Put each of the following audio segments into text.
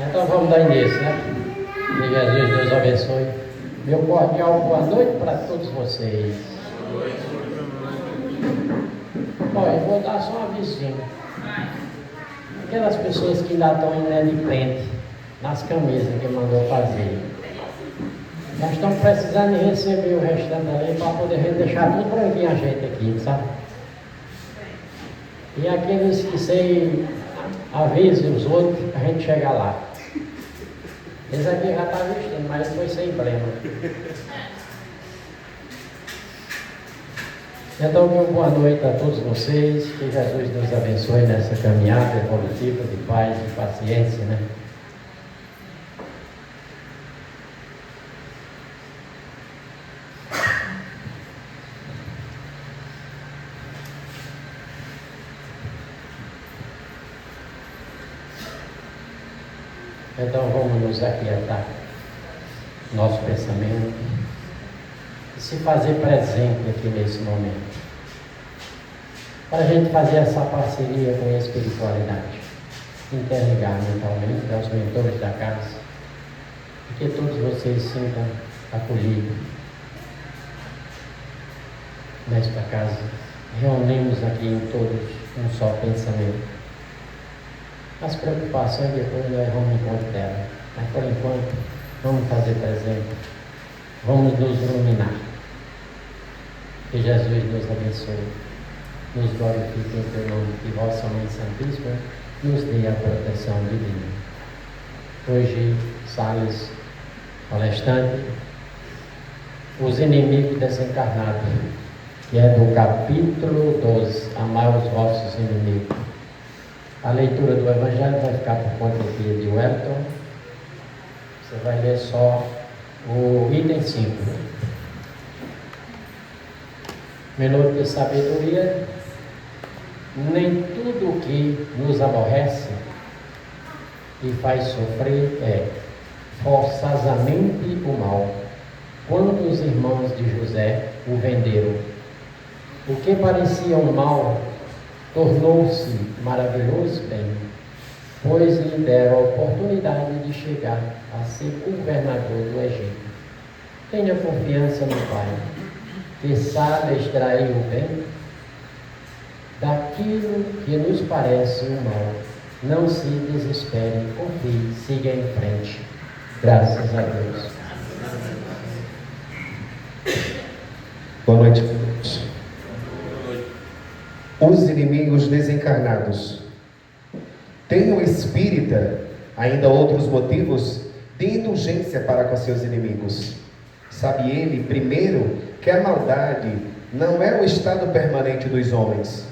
Então vamos dar início, né? Que Jesus Deus abençoe. Meu cordial boa noite para todos vocês. Bom, eu vou dar só um avisinho. Aquelas pessoas que ainda estão inadimplentes nas camisas que mandou fazer, nós estamos precisando de receber o restante ali para poder deixar tudo branquinho a gente aqui, sabe? E aqueles que sem avisem os outros, a gente chega lá. Esse aqui já está vestindo, mas foi sem emblema. Então, meu boa noite a todos vocês. Que Jesus nos abençoe nessa caminhada evolutiva de paz e paciência, né? Então vamos nos aquietar, nosso pensamento, e se fazer presente aqui nesse momento, para a gente fazer essa parceria com a espiritualidade, interligar mentalmente aos mentores da casa, e que todos vocês sintam acolhidos nesta casa. Reunimos aqui em todos um só pensamento. As preocupações depois nós vamos em conta dela, mas por enquanto vamos fazer presente, vamos nos iluminar. Que Jesus nos abençoe, nos glorifique em teu nome, que vossa Mãe Santíssima nos dê a proteção divina. Hoje, Salles, palestrante, os inimigos desencarnados, que é do capítulo 12, amai os vossos inimigos. A leitura do Evangelho vai ficar por conta aqui de Wellington. Você vai ler só o item 5. Minuto de sabedoria. Nem tudo que nos aborrece e faz sofrer é forçosamente o mal. Quando os irmãos de José o venderam, o que parecia um mal tornou-se maravilhoso bem, pois lhe deram a oportunidade de chegar a ser governador do Egito. Tenha confiança no Pai, que sabe extrair o bem daquilo que nos parece o mal. Não se desespere, confie, siga em frente. Graças a Deus. Boa noite. Os inimigos desencarnados. Tem o espírita ainda outros motivos de indulgência para com seus inimigos. Sabe ele, primeiro, que a maldade não é o estado permanente dos homens,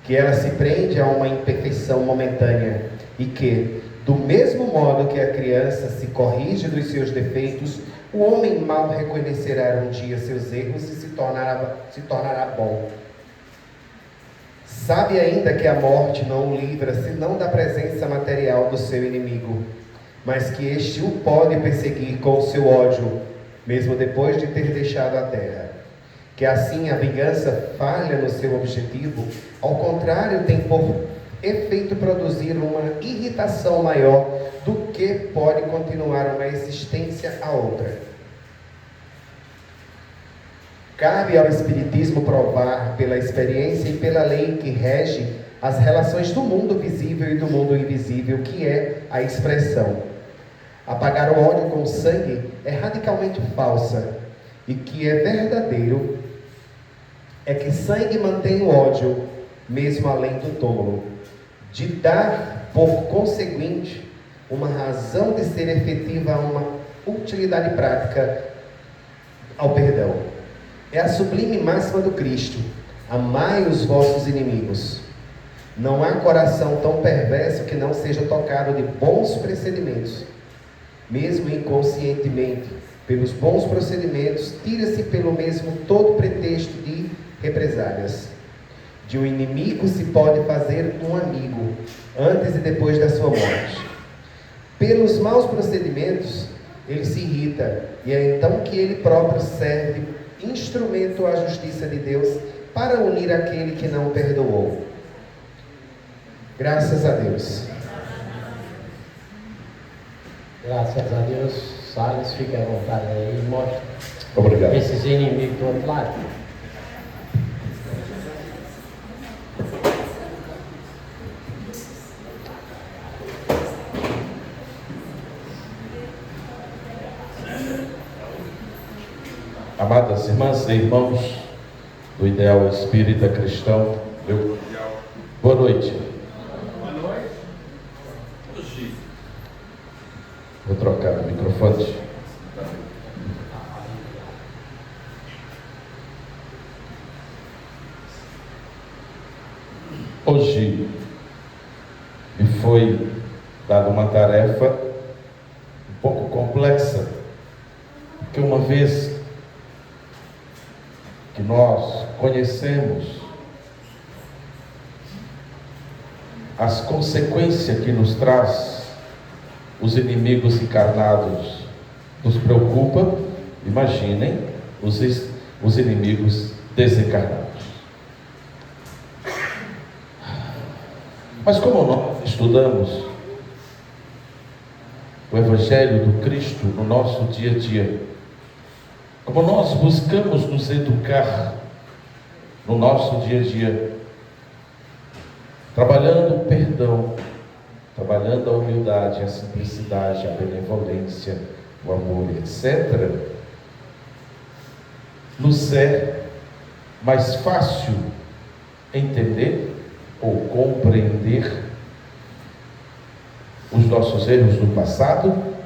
que ela se prende a uma imperfeição momentânea e que, do mesmo modo que a criança se corrige dos seus defeitos, o homem mau reconhecerá um dia seus erros e se tornará bom. Sabe ainda que a morte não o livra senão da presença material do seu inimigo, mas que este o pode perseguir com o seu ódio, mesmo depois de ter deixado a terra. Que assim a vingança falha no seu objetivo, ao contrário, tem por efeito produzir uma irritação maior do que pode continuar uma existência a outra. Cabe ao Espiritismo provar pela experiência e pela lei que rege as relações do mundo visível e do mundo invisível, que é a expressão. Apagar o ódio com sangue é radicalmente falsa, e que é verdadeiro é que sangue mantém o ódio, mesmo além do túmulo, de dar, por conseguinte, uma razão de ser efetiva a uma utilidade prática ao perdão. É a sublime máxima do Cristo: amai os vossos inimigos. Não há coração tão perverso que não seja tocado de bons procedimentos. Mesmo inconscientemente, pelos bons procedimentos, tira-se pelo mesmo todo pretexto de represálias. De um inimigo se pode fazer um amigo, antes e depois da sua morte. Pelos maus procedimentos, ele se irrita, e é então que ele próprio serve instrumento à justiça de Deus para unir aquele que não perdoou. Graças a Deus. Graças a Deus. Salles, fique à vontade aí e mostre. Obrigado. Esses inimigos do outro lado. Amadas irmãs e irmãos do Ideal Espírita Cristão, boa noite. Boa noite. Vou trocar o microfone. Hoje me foi dada uma tarefa um pouco complexa, porque uma vez que nós conhecemos as consequências que nos traz os inimigos encarnados, nos preocupa, imaginem os inimigos desencarnados. Mas como nós estudamos o Evangelho do Cristo no nosso dia a dia, como nós buscamos nos educar no nosso dia a dia, trabalhando o perdão, trabalhando a humildade, a simplicidade, a benevolência, o amor, etc., nos é mais fácil entender ou compreender os nossos erros do passado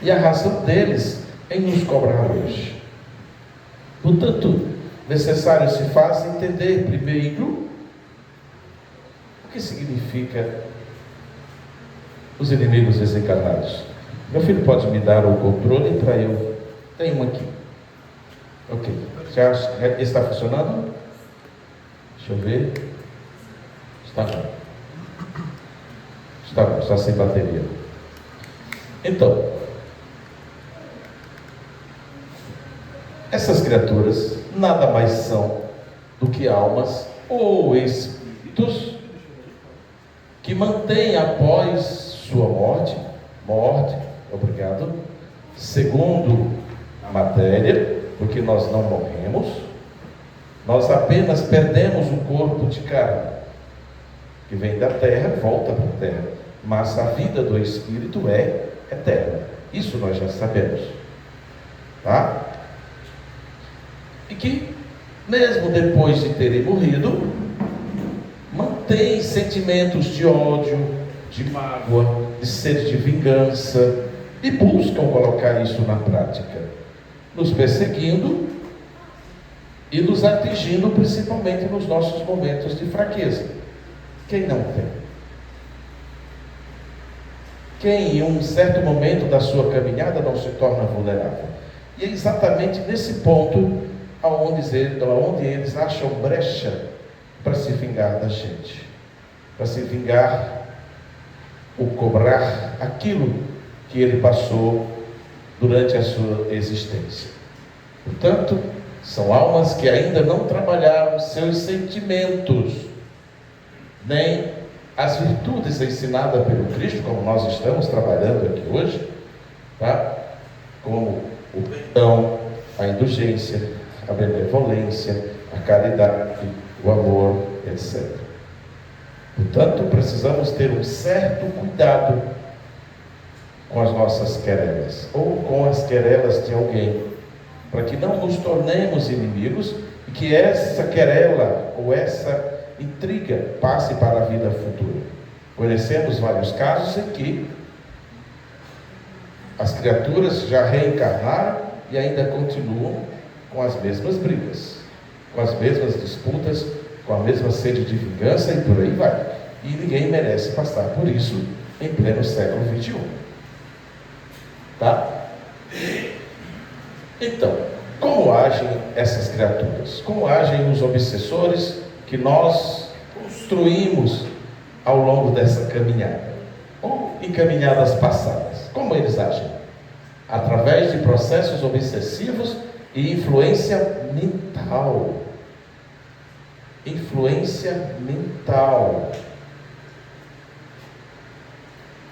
e a razão deles em nos cobrar hoje. Portanto, necessário se faz entender primeiro o que significa os inimigos desencarnados. Meu filho pode me dar o controle para eu... Tem um aqui. Ok. Já está funcionando? Deixa eu ver. Está bom. Está sem bateria. Então, essas criaturas nada mais são do que almas ou espíritos que mantêm após sua morte, segundo a matéria, porque nós não morremos, nós apenas perdemos o corpo de carne, que vem da terra, volta para a terra, mas a vida do espírito é eterna. Isso nós já sabemos, tá? E que, mesmo depois de terem morrido, mantém sentimentos de ódio, de mágoa, de sede de vingança, e buscam colocar isso na prática, nos perseguindo e nos atingindo principalmente nos nossos momentos de fraqueza. Quem não tem? Quem em um certo momento da sua caminhada não se torna vulnerável? E é exatamente nesse ponto aonde eles acham brecha para se vingar da gente, para se vingar ou cobrar aquilo que ele passou durante a sua existência. Portanto, são almas que ainda não trabalharam seus sentimentos, nem as virtudes ensinadas pelo Cristo, como nós estamos trabalhando aqui hoje, tá? Como o perdão, a indulgência, a benevolência, a caridade, o amor, etc. Portanto, precisamos ter um certo cuidado com as nossas querelas, ou com as querelas de alguém, para que não nos tornemos inimigos e que essa querela ou essa intriga passe para a vida futura. Conhecemos vários casos em que as criaturas já reencarnaram e ainda continuam com as mesmas brigas, com as mesmas disputas, com a mesma sede de vingança e por aí vai. E ninguém merece passar por isso em pleno século XXI. Tá? Então, como agem essas criaturas? Como agem os obsessores que nós construímos ao longo dessa caminhada? Ou em caminhadas passadas? Como eles agem? através de processos obsessivos e influência mental. Influência mental.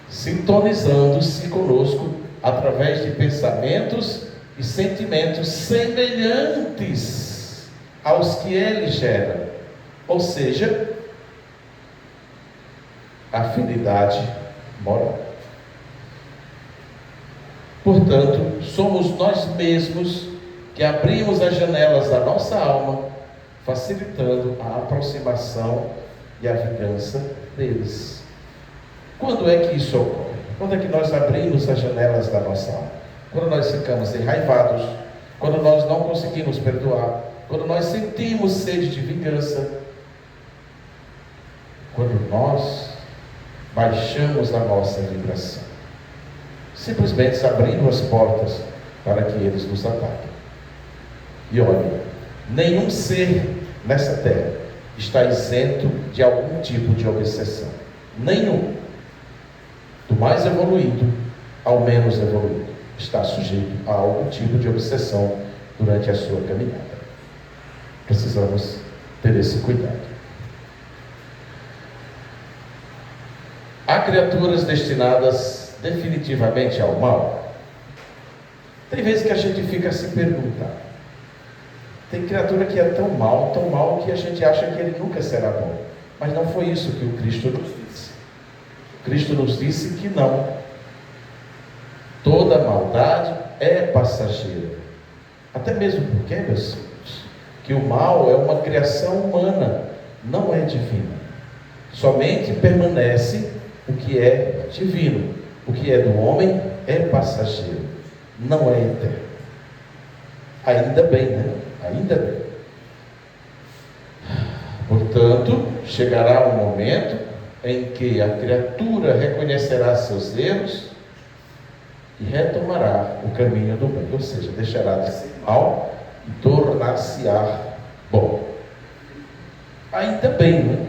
Sintonizando-se conosco através de pensamentos e sentimentos semelhantes aos que ele gera. Ou seja, afinidade moral. Portanto, somos nós mesmos que abrimos as janelas da nossa alma, facilitando a aproximação e a vingança deles. Quando é que isso ocorre? Quando é que nós abrimos as janelas da nossa alma? Quando nós ficamos enraivados, quando nós não conseguimos perdoar, quando nós sentimos sede de vingança, quando nós baixamos a nossa vibração, simplesmente abrindo as portas para que eles nos ataquem. E olha, nenhum ser nessa terra está isento de algum tipo de obsessão. Nenhum. Do mais evoluído ao menos evoluído está sujeito a algum tipo de obsessão durante a sua caminhada. Precisamos ter esse cuidado. Há criaturas destinadas definitivamente ao mal? Tem vezes que a gente fica a se perguntar. Tem criatura que é tão mal que a gente acha que ele nunca será bom. Mas não foi isso que o Cristo nos disse. Cristo nos disse que não. Toda maldade é passageira. Até mesmo porque, meus filhos, que o mal é uma criação humana, não é divina. Somente permanece o que é divino. O que é do homem é passageiro, não é eterno. Ainda bem, né? Ainda bem. Portanto, chegará um momento em que a criatura reconhecerá seus erros e retomará o caminho do bem, ou seja, deixará de ser mal e tornar-se-á bom. Ainda bem, né?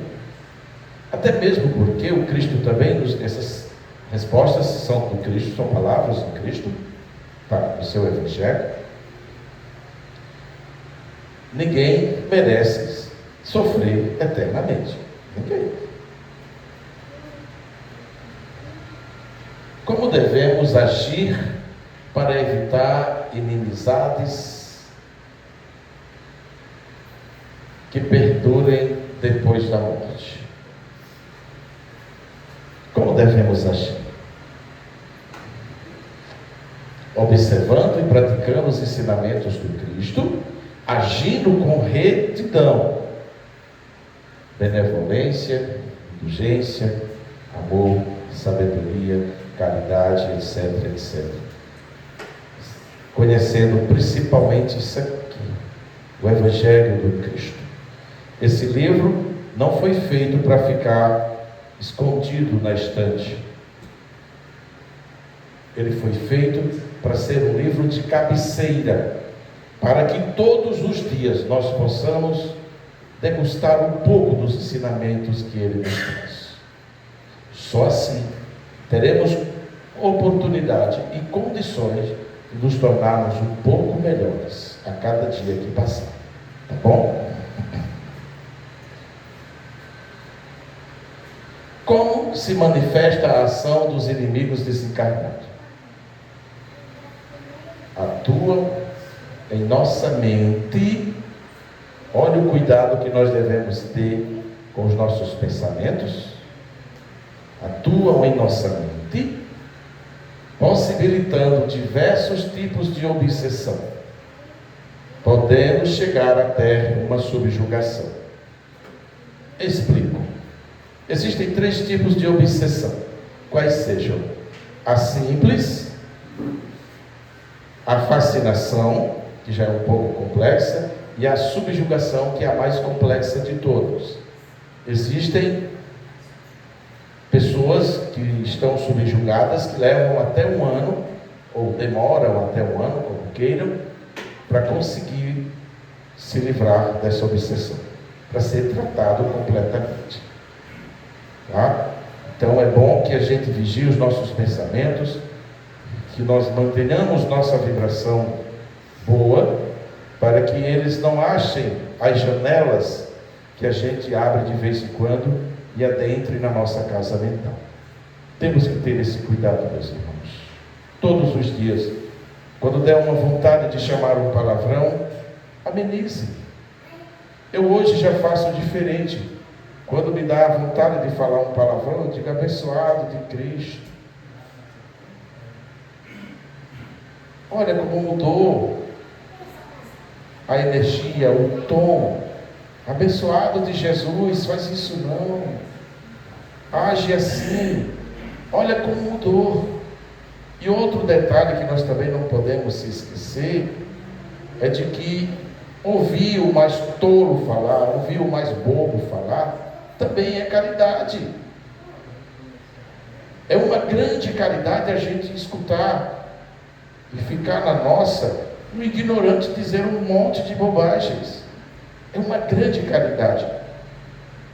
Até mesmo porque o Cristo também, essas respostas são do Cristo, são palavras do Cristo, tá, no seu Evangelho. Ninguém merece sofrer eternamente. Ninguém. Como devemos agir para evitar inimizades que perdurem depois da morte? Como devemos agir? Observando e praticando os ensinamentos do Cristo, agindo com retidão, benevolência, indulgência, amor, sabedoria, caridade, etc, etc. Conhecendo principalmente isso aqui, o Evangelho do Cristo. Esse livro não foi feito para ficar escondido na estante. Ele foi feito para ser um livro de cabeceira, para que todos os dias nós possamos degustar um pouco dos ensinamentos que ele nos traz. Só assim teremos oportunidade e condições de nos tornarmos um pouco melhores a cada dia que passar. Tá bom? Como se manifesta a ação dos inimigos desencarnados? Atuam em nossa mente. Olha o cuidado que nós devemos ter com os nossos pensamentos. Atuam em nossa mente, possibilitando diversos tipos de obsessão, podendo chegar até uma subjugação. Explico. Existem 3 tipos de obsessão. Quais sejam? A simples, a fascinação, que já é um pouco complexa, e a subjugação, que é a mais complexa de todas. Existem pessoas que estão subjugadas, que levam até 1 ano, ou demoram até 1 ano, como queiram, para conseguir se livrar dessa obsessão, para ser tratado completamente. Tá? Então é bom que a gente vigie os nossos pensamentos, que nós mantenhamos nossa vibração boa, para que eles não achem as janelas que a gente abre de vez em quando e adentre na nossa casa mental. Temos que ter esse cuidado, meus irmãos. Todos os dias, quando der uma vontade de chamar um palavrão, amenize. Eu hoje já faço diferente. Quando me dá a vontade de falar um palavrão, eu digo abençoado de Cristo. Olha como mudou a energia, o tom. Abençoado de Jesus, faz isso não. Age assim. Olha como mudou. E outro detalhe que nós também não podemos se esquecer é de que ouvir o mais tolo falar, ouvir o mais bobo falar, também é caridade. É uma grande caridade a gente escutar e ficar na nossa, no ignorante dizer um monte de bobagens. É uma grande caridade.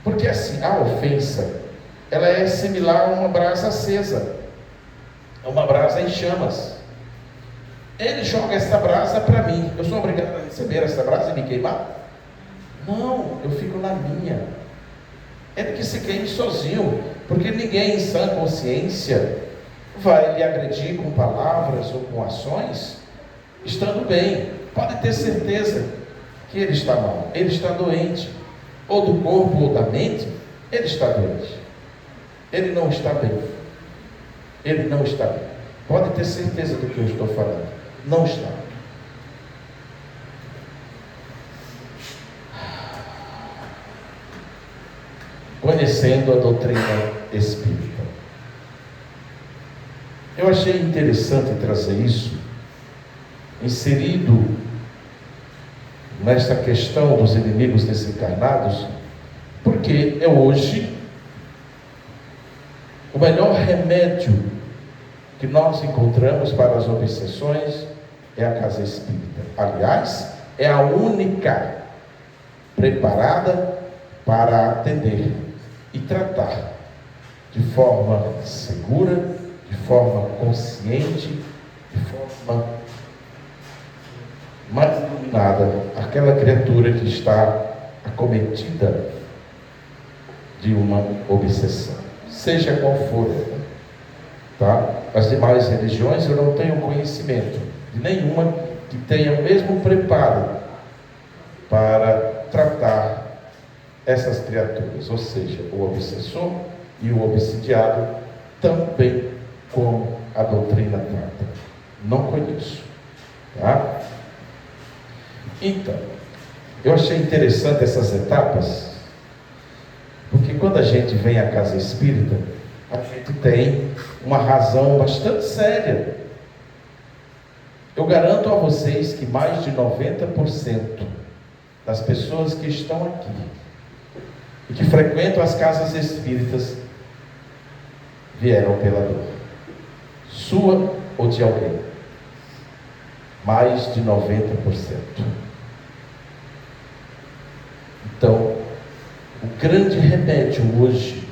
Porque assim, a ofensa, ela é similar a uma brasa acesa. É uma brasa em chamas. Ele joga essa brasa para mim. Eu sou obrigado a receber essa brasa e me queimar? Não, eu fico na minha. Ele que se queime sozinho, porque ninguém em sã consciência vai lhe agredir com palavras ou com ações, estando bem. Pode ter certeza que ele está mal, ele está doente, ou do corpo ou da mente, ele está doente. Ele não está bem. Ele não está bem. Pode ter certeza do que eu estou falando. Não está. Conhecendo a doutrina espírita. Eu achei interessante trazer isso, inserido nesta questão dos inimigos desencarnados, porque é hoje o melhor remédio que nós encontramos para as obsessões é a casa espírita. Aliás, é a única preparada para atender e tratar de forma segura, de forma consciente, de forma mais iluminada, aquela criatura que está acometida de uma obsessão, seja qual for. Tá? As demais religiões eu não tenho conhecimento de nenhuma que tenha o mesmo preparo para tratar essas criaturas, ou seja, o obsessor e o obsidiado, também como a doutrina trata. Não conheço. Tá? Então, eu achei interessante essas etapas, porque quando a gente vem à casa espírita, a gente tem uma razão bastante séria. Eu garanto a vocês que mais de 90% das pessoas que estão aqui e que frequentam as casas espíritas vieram pela dor, sua ou de alguém. Mais de 90%. Então, o grande remédio hoje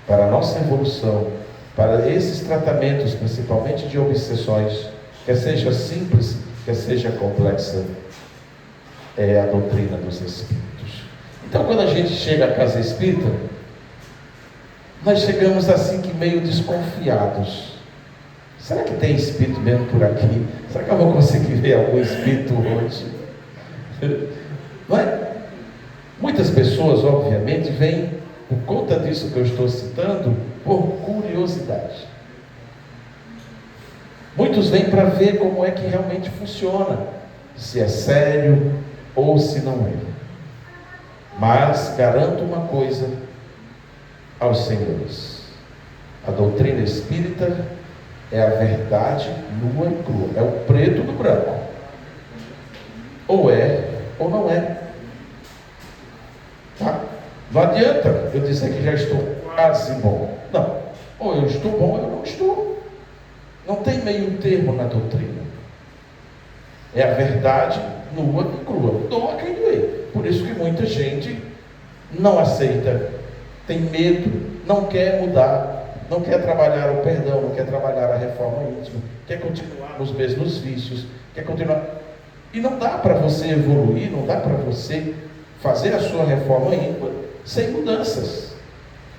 para a nossa evolução, para esses tratamentos, principalmente de obsessões, quer seja simples, quer seja complexa, é a doutrina dos Espíritos. Então, quando a gente chega à casa espírita, nós chegamos assim que meio desconfiados. Será que tem espírito mesmo por aqui? Será que eu vou conseguir ver algum espírito hoje? Não é? Muitas pessoas, obviamente, vêm, por conta disso que eu estou citando, por curiosidade. Muitos vêm para ver como é que realmente funciona, se é sério ou se não é. Mas garanto uma coisa aos senhores: a doutrina espírita é a verdade nua e crua, é o preto do branco, ou é ou não é. Tá? Não adianta eu dizer que já estou quase bom. Não, ou eu estou bom ou eu não estou. Não tem meio termo na doutrina. É a verdade nua e crua. Doa quem doer. Por isso que muita gente não aceita, tem medo, não quer mudar, não quer trabalhar o perdão, não quer trabalhar a reforma íntima, quer continuar nos mesmos vícios, quer continuar. E não dá para você evoluir, não dá para você fazer a sua reforma íntima sem mudanças.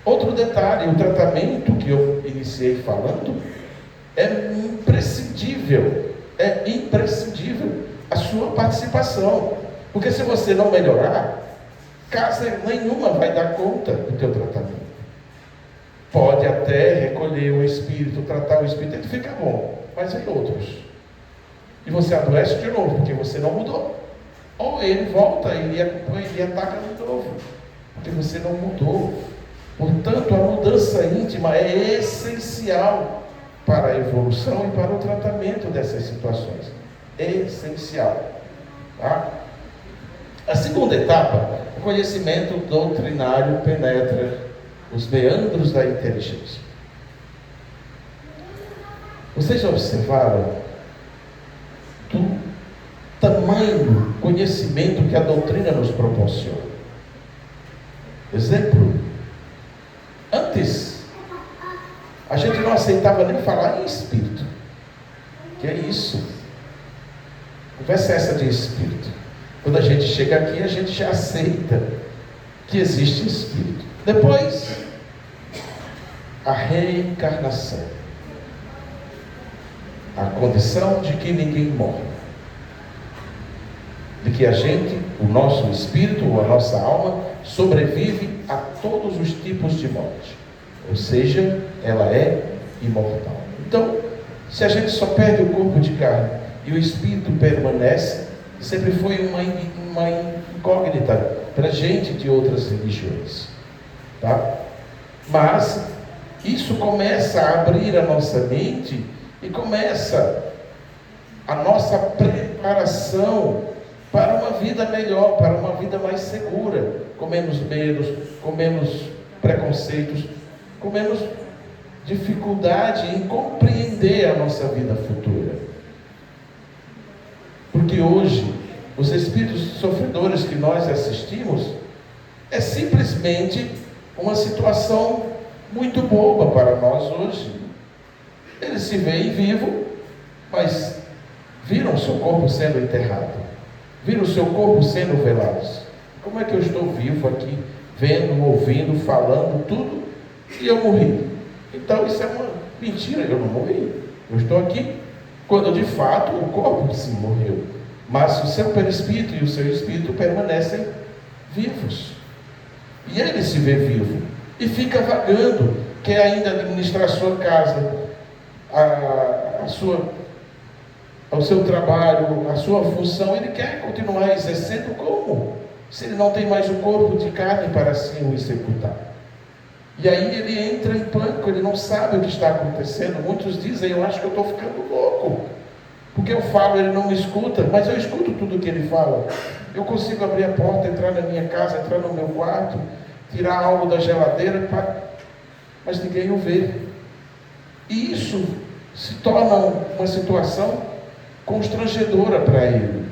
Outro detalhe, o tratamento que eu iniciei falando é imprescindível a sua participação. Porque se você não melhorar, casa nenhuma vai dar conta do teu tratamento. Pode até recolher o espírito, tratar o espírito, ele fica bom, mas e outros? E você adoece de novo, porque você não mudou. Ou ele volta e ataca de novo, porque você não mudou. Portanto, a mudança íntima é essencial para a evolução e para o tratamento dessas situações. É essencial. Tá? A segunda etapa, o conhecimento doutrinário penetra os meandros da inteligência. Vocês já observaram do tamanho conhecimento que a doutrina nos proporciona? Exemplo, antes a gente não aceitava nem falar em espírito. Que é isso? Conversa essa de espírito. Quando a gente chega aqui, a gente já aceita que existe espírito. Depois, a reencarnação. A condição de que ninguém morre. De que a gente, o nosso espírito, ou a nossa alma, sobrevive a todos os tipos de morte. Ou seja, ela é imortal. Então, se a gente só perde o corpo de carne e o espírito permanece, sempre foi uma incógnita para gente de outras religiões. Tá? Mas isso começa a abrir a nossa mente e começa a nossa preparação para uma vida melhor, para uma vida mais segura, com menos medos, com menos preconceitos, com menos dificuldade em compreender a nossa vida futura. Porque hoje, os espíritos sofredores que nós assistimos é simplesmente uma situação muito boba para nós hoje. Eles se veem vivos, mas viram o seu corpo sendo enterrado, viram o seu corpo sendo velado. Como é que eu estou vivo aqui, vendo, ouvindo, falando, tudo, e eu morri? Então isso é uma mentira, eu não morri. Eu estou aqui, quando de fato o corpo sim morreu, mas o seu perispírito e o seu espírito permanecem vivos. E ele se vê vivo e fica vagando, quer ainda administrar a sua casa, o seu trabalho, a sua função. Ele quer continuar exercendo como? Se ele não tem mais o corpo de carne para assim o executar. E aí ele entra em pânico, ele não sabe o que está acontecendo. Muitos dizem, eu acho que eu estou ficando louco, porque eu falo, ele não me escuta, mas eu escuto tudo o que ele fala. Eu consigo abrir a porta, entrar na minha casa, entrar no meu quarto, tirar algo da geladeira, mas ninguém o vê. E isso se torna uma situação constrangedora para ele,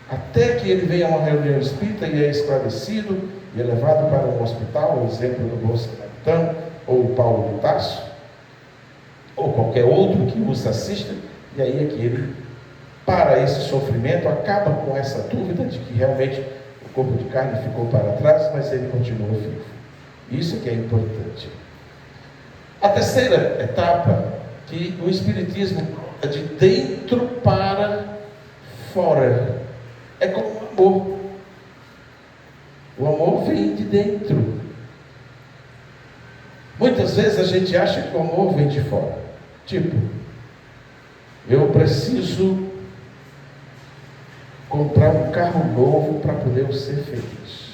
até que ele venha a uma reunião espírita e é esclarecido e é levado para um hospital, o exemplo do Bom Samaritano, ou o Paulo do Tarso, ou qualquer outro que os assista, e aí é que ele, para esse sofrimento, acaba com essa dúvida de que realmente o corpo de carne ficou para trás, mas ele continua vivo. Isso que é importante. A terceira etapa, que o Espiritismo é de dentro para fora, é como o amor. O amor vem de dentro. Muitas vezes a gente acha que o amor vem de fora. Tipo, eu preciso comprar um carro novo para poder eu ser feliz.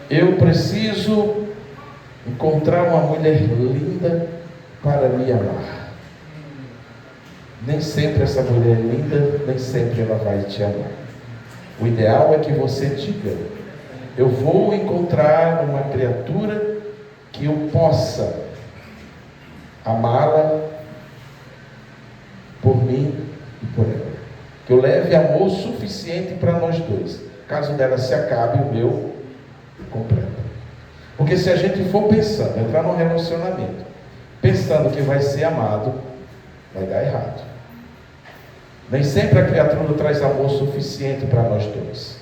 Eu preciso encontrar uma mulher linda para me amar. Nem sempre essa mulher linda, nem sempre ela vai te amar. O ideal é que você diga, eu vou encontrar uma criatura que eu possa amá-la por mim e por ela. Que eu leve amor suficiente para nós dois. Caso dela se acabe, o meu completa. Porque se a gente for pensando, entrar num relacionamento, pensando que vai ser amado, vai dar errado. Nem sempre a criatura traz amor suficiente para nós dois.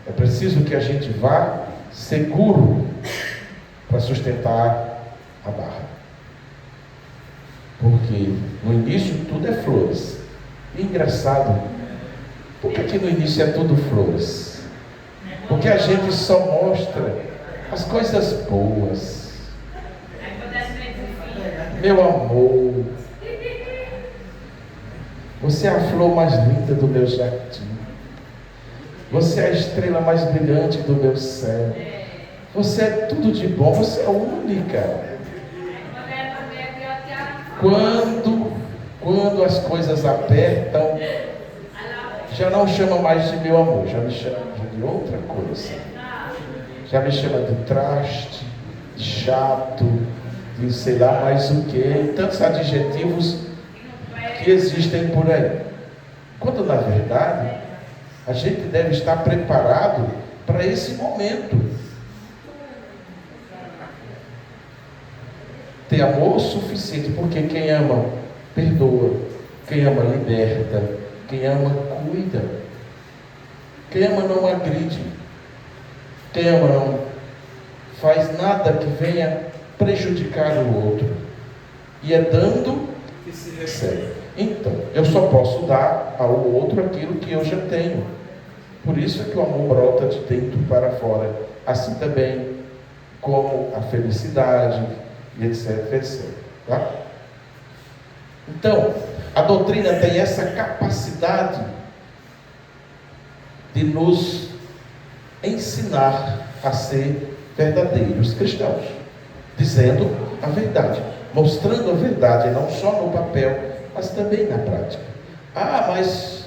É preciso que a gente vá seguro para sustentar a barra. Porque no início tudo é flores. E engraçado, por que no início é tudo flores? Porque a gente só mostra as coisas boas. Meu amor, você é a flor mais linda do meu jardim. Você é a estrela mais brilhante do meu céu. Você é tudo de bom, você é única. Quando as coisas apertam, já não chama mais de meu amor, já me chama de outra coisa. Já me chama de traste, de chato, de sei lá mais o que, tantos adjetivos que existem por aí. Quando na verdade a gente deve estar preparado para esse momento. Ter amor suficiente, porque quem ama, perdoa. Quem ama, liberta. Quem ama, cuida. Quem ama não agride. Quem ama não faz nada que venha prejudicar o outro. E é dando que se recebe. Então, eu só posso dar ao outro aquilo que eu já tenho. Por isso é que o amor brota de dentro para fora. Assim também como a felicidade, e etc, etc. Tá? Então, a doutrina tem essa capacidade de nos ensinar a ser verdadeiros cristãos, dizendo a verdade, mostrando a verdade, não só no papel, mas também na prática. Ah, mas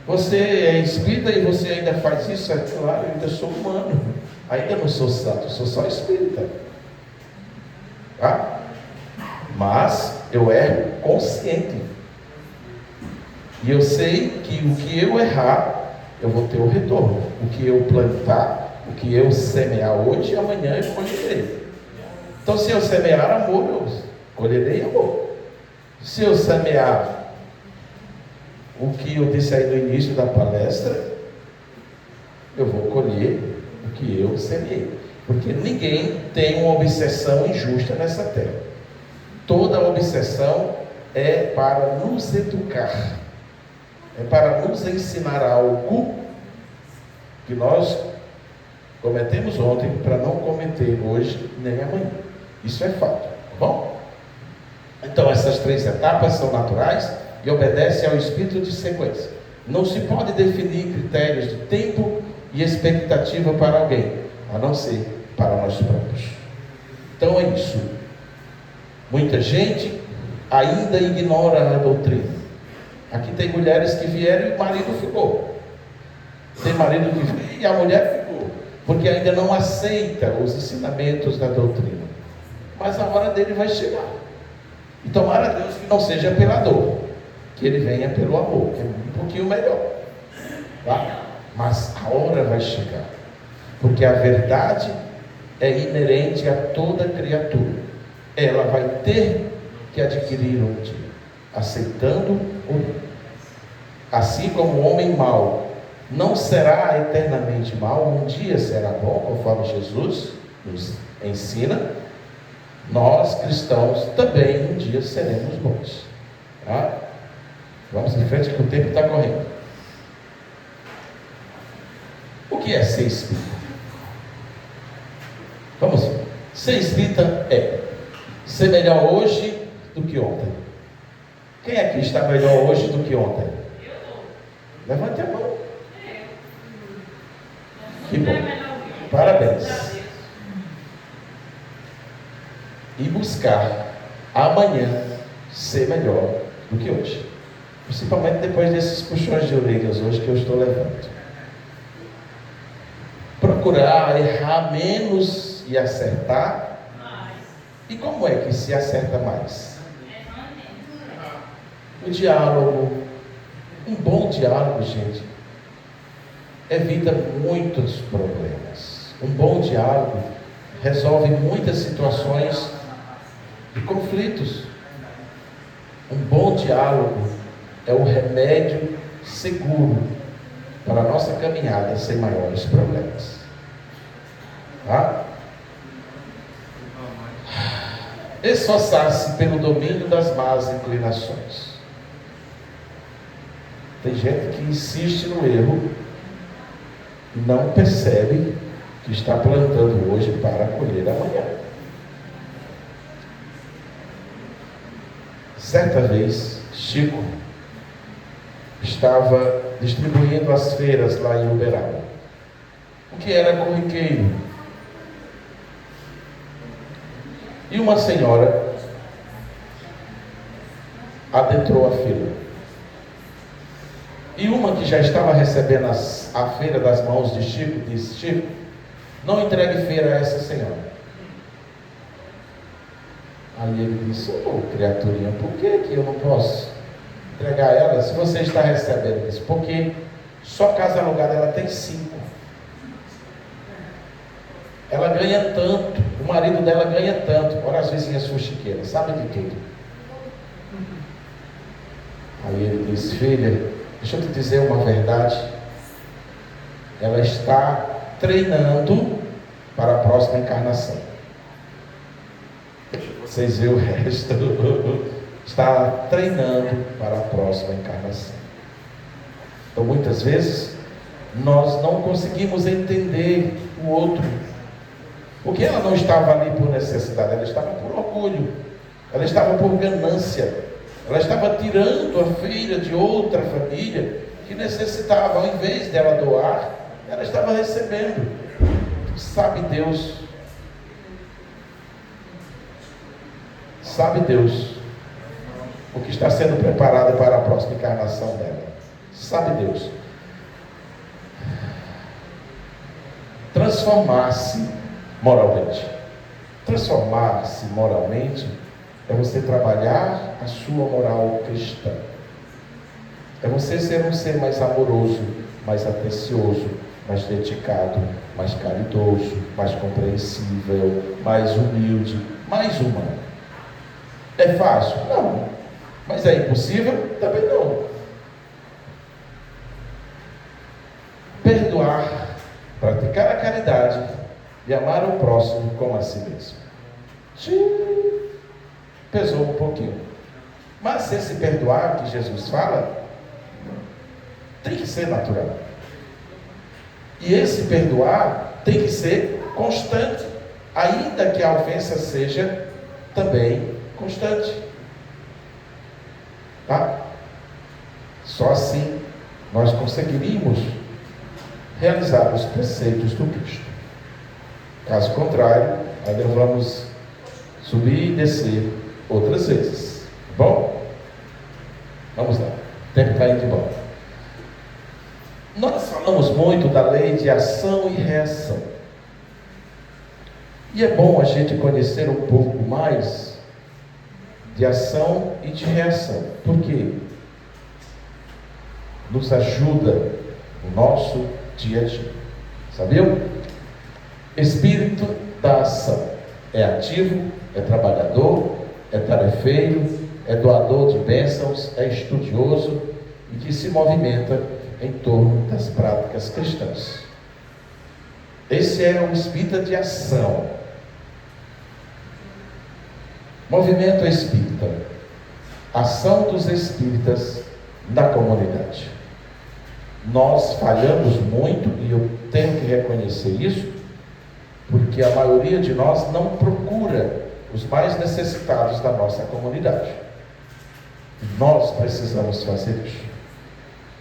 você é espírita e você ainda faz isso? É claro, eu ainda sou humano, ainda não sou santo, sou só espírita. Tá? Mas eu erro consciente. E eu sei que o que eu errar, eu vou ter o retorno. O que eu plantar, o que eu semear hoje, amanhã eu colherei. Então, se eu semear amor, eu colherei amor. Se eu semear o que eu disse aí no início da palestra, eu vou colher o que eu semeei. Porque ninguém tem uma obsessão injusta nessa terra. Toda obsessão é para nos educar, é para nos ensinar algo que nós cometemos ontem para não cometer hoje nem amanhã. Isso é fato, tá bom? Então essas 3 etapas são naturais e obedecem ao espírito de sequência. Não se pode definir critérios de tempo e expectativa para alguém, a não ser para nós próprios. Então é isso. Muita gente ainda ignora a doutrina. Aqui tem mulheres que vieram e o marido ficou. Tem marido que veio e a mulher ficou, porque ainda não aceita os ensinamentos da doutrina. Mas a hora dele vai chegar. E tomara a Deus que não seja pela dor, que ele venha pelo amor, que é um pouquinho melhor. Tá? Mas a hora vai chegar, porque a verdade é inerente a toda criatura. Ela vai ter que adquirir um dia, aceitando ou não. Assim como o homem mau não será eternamente mau, um dia será bom, conforme Jesus nos ensina, nós cristãos também um dia seremos bons. Tá? Vamos em frente que o tempo está correndo. O que é ser espírita? Vamos ver. Ser espírita é ser melhor hoje do que ontem. Quem aqui está melhor hoje do que ontem? Levante a mão. Que bom. Parabéns. E buscar amanhã ser melhor do que hoje. Principalmente depois desses puxões de orelhas hoje que eu estou levando. Procurar errar menos e acertar. E como é que se acerta mais? O diálogo. Um bom diálogo, gente, evita muitos problemas. Um bom diálogo resolve muitas situações de conflitos. Um bom diálogo é o remédio seguro para a nossa caminhada sem maiores problemas. Tá? Esforçar-se pelo domínio das más inclinações. Tem gente que insiste no erro e não percebe que está plantando hoje para colher amanhã. Certa vez, Chico estava distribuindo as feiras lá em Uberaba, o que era corriqueiro. E uma senhora adentrou a fila. E uma que já estava recebendo a feira das mãos de Chico, disse: Chico, não entregue feira a essa senhora. Aí ele disse: criaturinha, por que eu não posso entregar ela se você está recebendo isso? Porque só casa alugada ela tem 5. Ela ganha tanto, o marido dela ganha tanto. Olha as vizinhas fuxiqueiras, sabe de quê? Aí ele disse: filha, deixa eu te dizer uma verdade. Ela está treinando para a próxima encarnação. Vocês veem o resto. Está treinando para a próxima encarnação. Então muitas vezes nós não conseguimos entender o outro, porque ela não estava ali por necessidade, ela estava por orgulho, ela estava por ganância, ela estava tirando a feira de outra família que necessitava. Ao invés dela doar, ela estava recebendo. Sabe Deus o que está sendo preparado para a próxima encarnação dela. Sabe Deus. Transformar-se moralmente. Transformar-se moralmente é você trabalhar a sua moral cristã. É você ser um ser mais amoroso, mais atencioso, mais dedicado, mais caridoso, mais compreensível, mais humilde, mais humano. É fácil? Não. Mas é impossível? Também não. Perdoar, praticar a caridade e amar o próximo como a si mesmo. Pesou um pouquinho. Mas esse perdoar que Jesus fala tem que ser natural. E esse perdoar tem que ser constante, ainda que a ofensa seja também constante. Tá? Só assim nós conseguiríamos realizar os preceitos do Cristo. Caso contrário, ainda vamos subir e descer outras vezes. Bom? Vamos lá. O tempo está indo embora. Nós falamos muito da lei de ação e reação. E é bom a gente conhecer um pouco mais de ação e de reação. Por quê? Nos ajuda no nosso dia a dia. Sabiam? Espírito da ação. É ativo, é trabalhador, é tarefeiro, é doador de bênçãos, é estudioso e que se movimenta em torno das práticas cristãs. Esse é o espírito de ação. Movimento espírita. Ação dos espíritas na comunidade. Nós falhamos muito, e eu tenho que reconhecer isso, porque a maioria de nós não procura os mais necessitados da nossa comunidade. Nós precisamos fazer isso.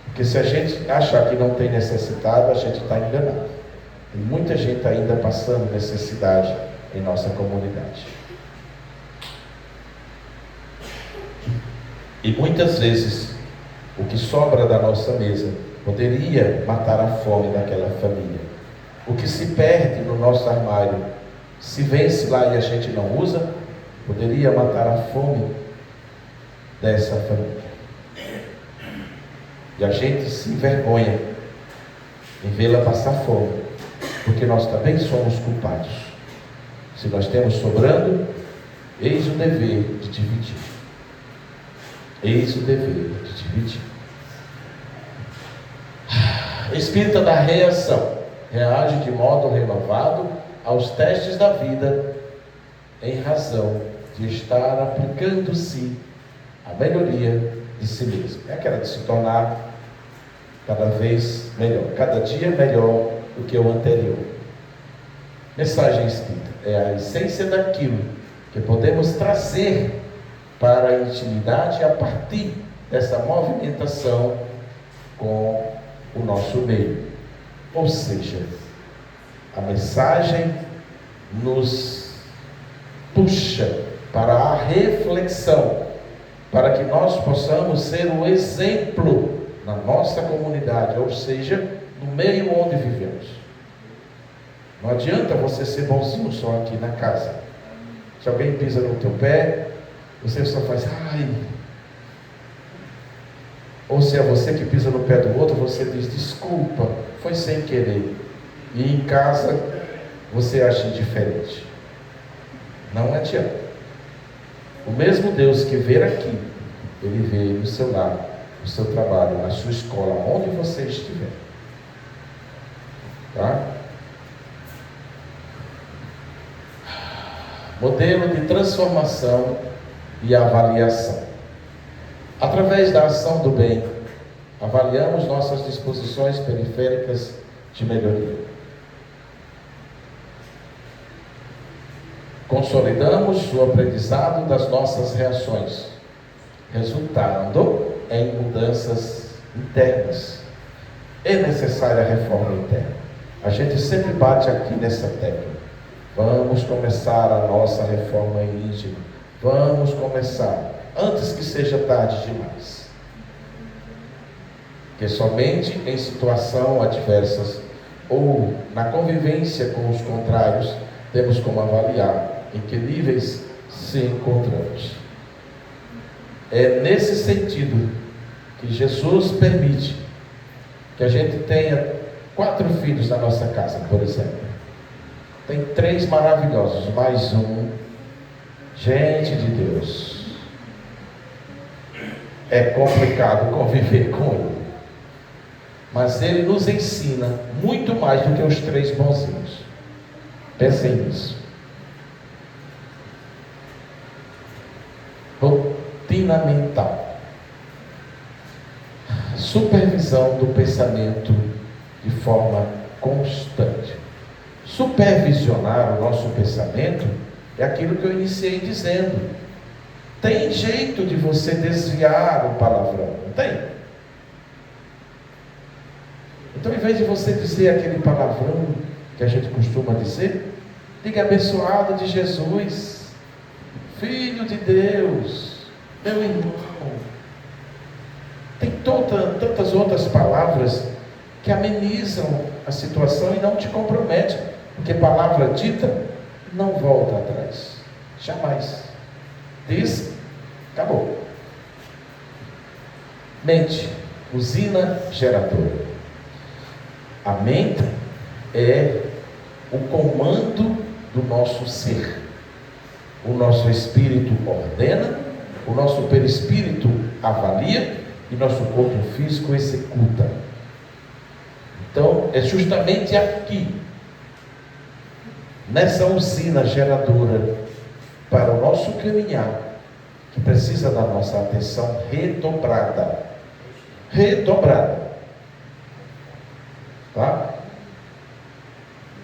Porque se a gente achar que não tem necessitado, a gente está enganado. Tem muita gente ainda passando necessidade em nossa comunidade. E muitas vezes, o que sobra da nossa mesa poderia matar a fome daquela família. O que se perde no nosso armário, se vence lá e a gente não usa, poderia matar a fome dessa família. E a gente se envergonha em vê-la passar fome, porque nós também somos culpados. Se nós temos sobrando, eis o dever de dividir. Eis o dever de dividir. Espírita da reação. Reage de modo renovado aos testes da vida, em razão de estar aplicando-se a melhoria de si mesmo. É aquela de se tornar cada vez melhor, cada dia melhor do que o anterior. Mensagem espírita é a essência daquilo que podemos trazer para a intimidade a partir dessa movimentação com o nosso meio. Ou seja, a mensagem nos puxa para a reflexão, para que nós possamos ser um exemplo na nossa comunidade, ou seja, no meio onde vivemos. Não adianta você ser bonzinho só aqui na casa. Se alguém pisa no teu pé, você só faz ai. Ou se é você que pisa no pé do outro, você diz desculpa, foi sem querer. E em casa você acha diferente. Não adianta. O mesmo Deus que vê aqui, Ele vê no seu lar, no seu trabalho, na sua escola, onde você estiver. Tá? Modelo de transformação e avaliação. Através da ação do bem, avaliamos nossas disposições periféricas de melhoria. Consolidamos o aprendizado das nossas reações, resultando em mudanças internas. É necessária a reforma interna. A gente sempre bate aqui nessa tecla. Vamos começar a nossa reforma íntima. Vamos começar, antes que seja tarde demais. Que somente em situação adversas ou na convivência com os contrários, temos como avaliar em que níveis se encontramos. É nesse sentido que Jesus permite que a gente tenha 4 filhos na nossa casa, por exemplo. Tem 3 maravilhosos, mais um. Gente de Deus, é complicado conviver com ele, mas ele nos ensina muito mais do que os 3 bonzinhos. Pensem nisso. Rotina mental. Supervisão do pensamento de forma constante. Supervisionar o nosso pensamento é aquilo que eu iniciei dizendo. Tem jeito de você desviar o palavrão, não tem? Então, em vez de você dizer aquele palavrão que a gente costuma dizer, diga abençoado de Jesus, filho de Deus, meu irmão. Tem tantas outras palavras que amenizam a situação e não te comprometem, porque palavra dita não volta atrás, jamais. Diz, acabou. Mente, usina geradora. A mente é o comando do nosso ser. O nosso espírito ordena, o nosso perispírito avalia e nosso corpo físico executa. Então, é justamente aqui, nessa usina geradora, para o nosso caminhar, que precisa da nossa atenção redobrada. Redobrada. Tá?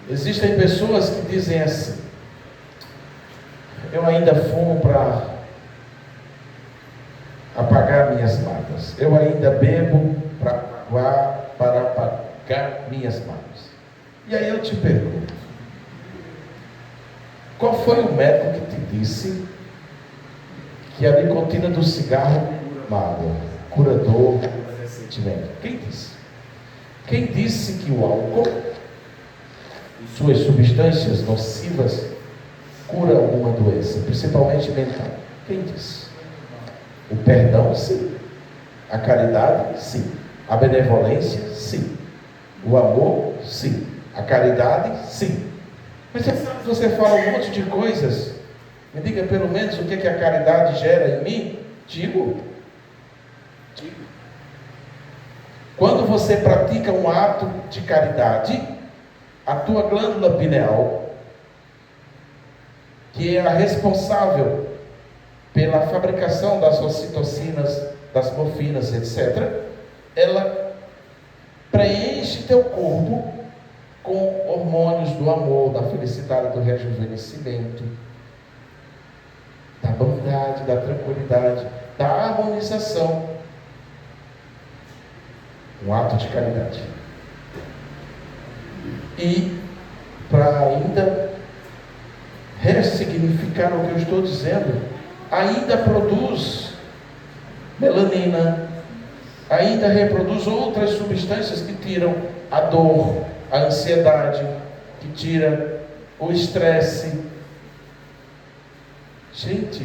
Existem pessoas que dizem assim: eu ainda fumo para apagar minhas mágoas. Eu ainda bebo para apagar minhas mágoas. E aí eu te pergunto: qual foi o médico que te disse que a nicotina do cigarro mágoa, curador do ressentimento? Quem disse? Quem disse que o álcool e suas substâncias nocivas cura alguma doença, principalmente mental? Quem disse? O perdão, sim. A caridade, sim. A benevolência, sim. O amor, sim. A caridade, sim. Mas você fala um monte de coisas. Me diga pelo menos o que a caridade gera em mim. Digo. Quando você pratica um ato de caridade, a tua glândula pineal, que é a responsável pela fabricação das ocitocinas, das morfinas, etc., ela preenche teu corpo com hormônios do amor, da felicidade, do rejuvenescimento, da bondade, da tranquilidade, da harmonização. Um ato de caridade. E para ainda ressignificar o que eu estou dizendo, ainda produz melanina, ainda reproduz outras substâncias que tiram a dor, a ansiedade, que tira o estresse. Gente,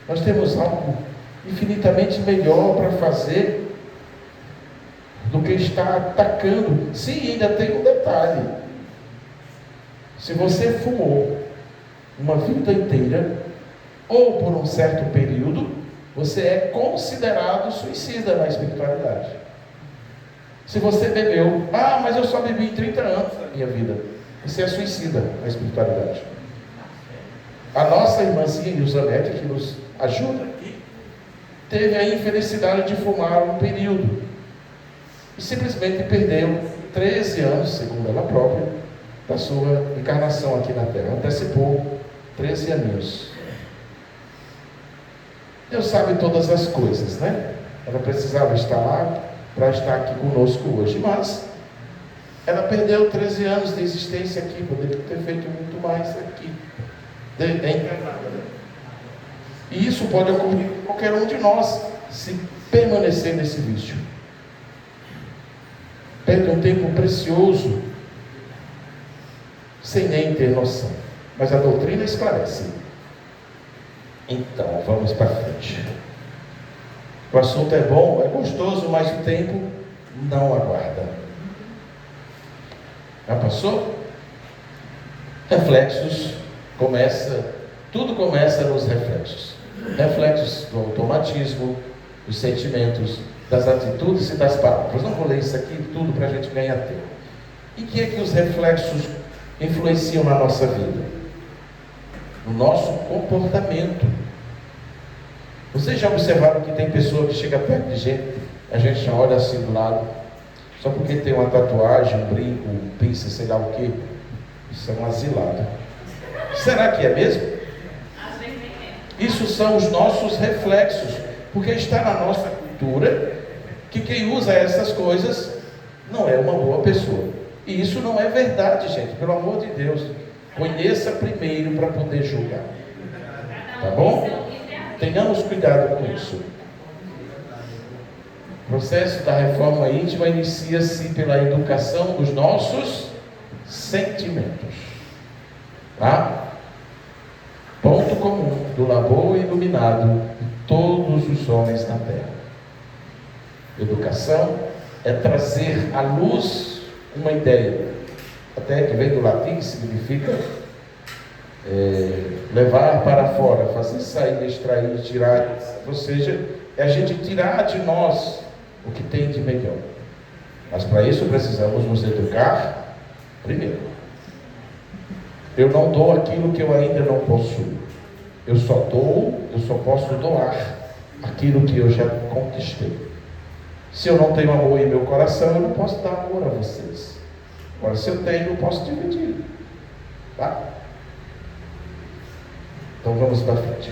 nós temos algo infinitamente melhor para fazer do que estar atacando. Sim, ainda tem um detalhe. Se você fumou uma vida inteira, ou por um certo período, você é considerado suicida na espiritualidade. Se você bebeu, mas eu só bebi 30 anos da minha vida, você é suicida na espiritualidade. A nossa irmãzinha Ilzanete, que nos ajuda aqui, teve a infelicidade de fumar um período e simplesmente perdeu 13 anos, segundo ela própria, da sua encarnação aqui na Terra. Antecipou 13 aninhos. Deus sabe todas as coisas, né? Ela precisava estar lá para estar aqui conosco hoje, mas ela perdeu 13 anos de existência aqui, poderia ter feito muito mais aqui, encarnada. E isso pode ocorrer com qualquer um de nós, se permanecer nesse vício. Perde um tempo precioso, sem nem ter noção. Mas a doutrina esclarece. Então, vamos para frente. O assunto é bom, é gostoso, mas o tempo não aguarda. Já passou? Reflexos, tudo começa nos reflexos. Reflexos do automatismo, dos sentimentos, das atitudes e das palavras. Não vou ler isso aqui tudo para a gente ganhar tempo. E o que é que os reflexos influenciam na nossa vida? No nosso comportamento. Vocês já observaram que tem pessoa que chega perto de gente, a gente já olha assim do lado, só porque tem uma tatuagem, um brinco, um piercing, sei lá o que, isso é um asilado. Será que é mesmo? Isso são os nossos reflexos, porque está na nossa cultura que quem usa essas coisas não é uma boa pessoa. E isso não é verdade, gente, pelo amor de Deus. Conheça primeiro para poder julgar. Tá bom? Tenhamos cuidado com isso. O processo da reforma íntima inicia-se pela educação dos nossos sentimentos. Tá? Ponto comum do labor iluminado de todos os homens na terra. Educação é trazer à luz uma ideia, até que vem do latim, significa levar para fora, fazer sair, extrair, tirar, ou seja, é a gente tirar de nós o que tem de melhor. Mas para isso precisamos nos educar primeiro. Eu não dou aquilo que eu ainda não possuo. Eu só posso doar aquilo que eu já conquistei. Se eu não tenho amor em meu coração, eu não posso dar amor a vocês. Agora, se eu tenho, eu posso dividir. Tá? Então vamos para frente.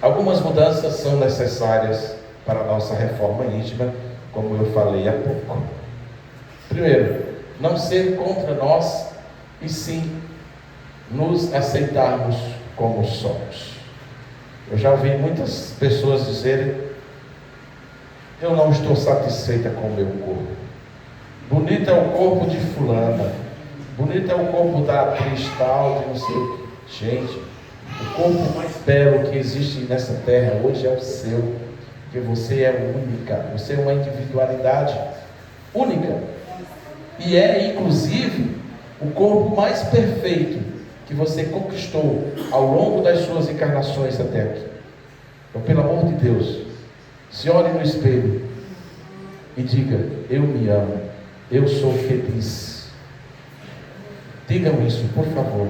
Algumas mudanças são necessárias para a nossa reforma íntima, como eu falei há pouco. Primeiro, não ser contra nós, e sim nos aceitarmos como somos. Eu já ouvi muitas pessoas dizerem: eu não estou satisfeita com o meu corpo. Bonito é o corpo de fulana, bonito é o corpo da atriz tal, de não sei o que. Gente, o corpo mais belo que existe nessa terra hoje é o seu, porque você é única, você é uma individualidade única. E é, inclusive, o corpo mais perfeito que você conquistou ao longo das suas encarnações até aqui. Então, pelo amor de Deus, se olhe no espelho e diga: eu me amo, eu sou feliz. Digam isso, por favor.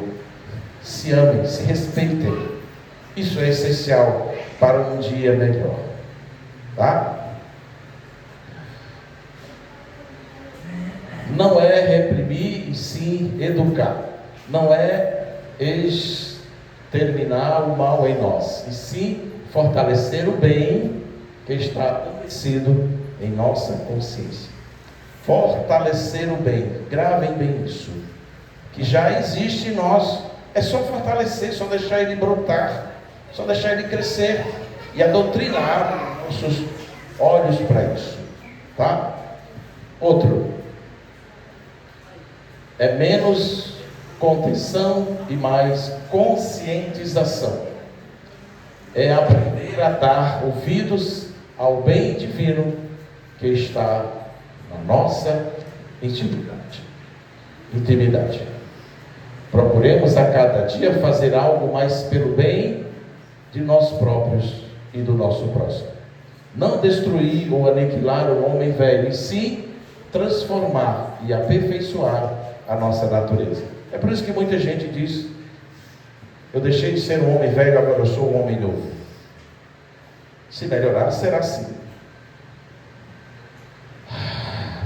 Se amem, se respeitem. Isso é essencial para um dia melhor. Tá? Não é reprimir e sim educar. Não é exterminar o mal em nós, e sim fortalecer o bem que está adormecido em nossa consciência. Fortalecer o bem. Gravem bem isso. Que já existe em nós. É só fortalecer, só deixar ele brotar, só deixar ele crescer e adoutrinar nossos olhos para isso. Tá? Outro. É menos contenção e mais conscientização. É aprender a dar ouvidos ao bem divino que está na nossa intimidade. Procuremos a cada dia fazer algo mais pelo bem de nós próprios e do nosso próximo. Não destruir ou aniquilar o homem velho, e sim transformar e aperfeiçoar a nossa natureza. É por isso que muita gente diz: eu deixei de ser um homem velho, agora eu sou um homem novo. Se melhorar, será assim.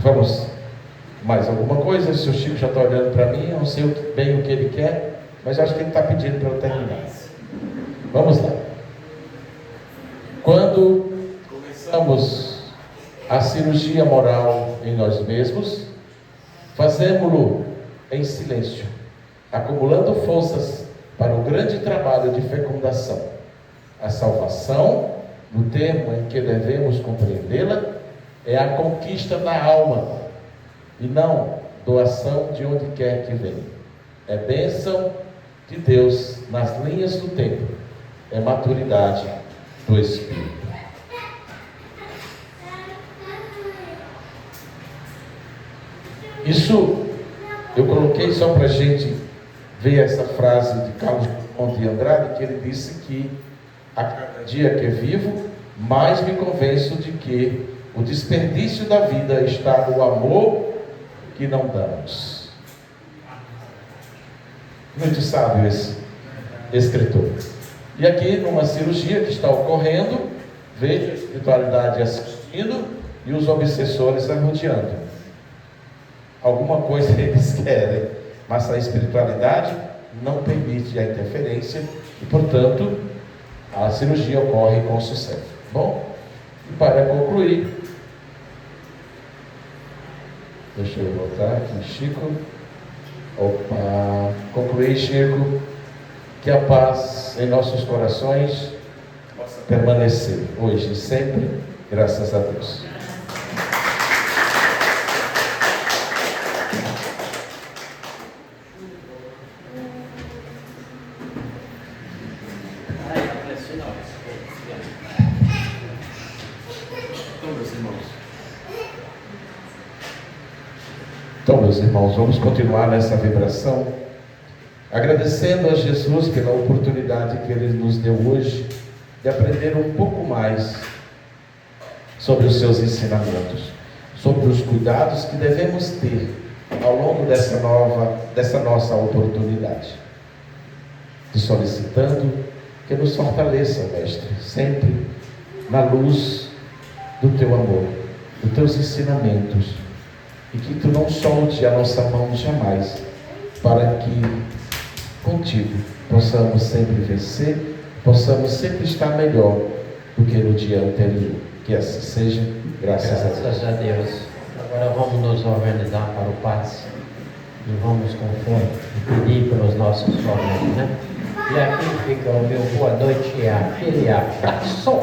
Vamos, mais alguma coisa? O seu Chico já está olhando para mim, eu não sei bem o que ele quer, mas eu acho que ele está pedindo para eu terminar. Vamos lá. Quando começamos a cirurgia moral em nós mesmos, fazemos-lo em silêncio, acumulando forças para o grande trabalho de fecundação. A salvação, no termo em que devemos compreendê-la, é a conquista da alma, e não doação de onde quer que venha. É bênção de Deus nas linhas do tempo, é maturidade do Espírito. Isso eu coloquei só para a gente ver essa frase de Carlos Drummond de Andrade, que ele disse que a cada dia que vivo, mais me convenço de que o desperdício da vida está no amor que não damos. Muito sábio esse escritor. E aqui, numa cirurgia que está ocorrendo, vejo a espiritualidade assistindo e os obsessores arrodeando. Alguma coisa eles querem, mas a espiritualidade não permite a interferência e, portanto, a cirurgia ocorre com sucesso. Bom, e para concluir, deixa eu voltar aqui, Chico. Opa, concluir, Chico, que a paz em nossos corações possa permanecer hoje e sempre, graças a Deus. Então, meus irmãos, vamos continuar nessa vibração, agradecendo a Jesus pela oportunidade que Ele nos deu hoje de aprender um pouco mais sobre os seus ensinamentos, sobre os cuidados que devemos ter ao longo dessa nossa oportunidade, e solicitando que nos fortaleça, Mestre, sempre na luz do Teu amor, dos Teus ensinamentos, e que Tu não solte a nossa mão jamais, para que contigo possamos sempre vencer, possamos sempre estar melhor do que no dia anterior. Que assim seja, graças a Deus. Graças a Deus. Agora vamos nos organizar para o passe e vamos com fé e pedir pelos nossos problemas, né? E aqui fica o meu boa noite e aquele abraço.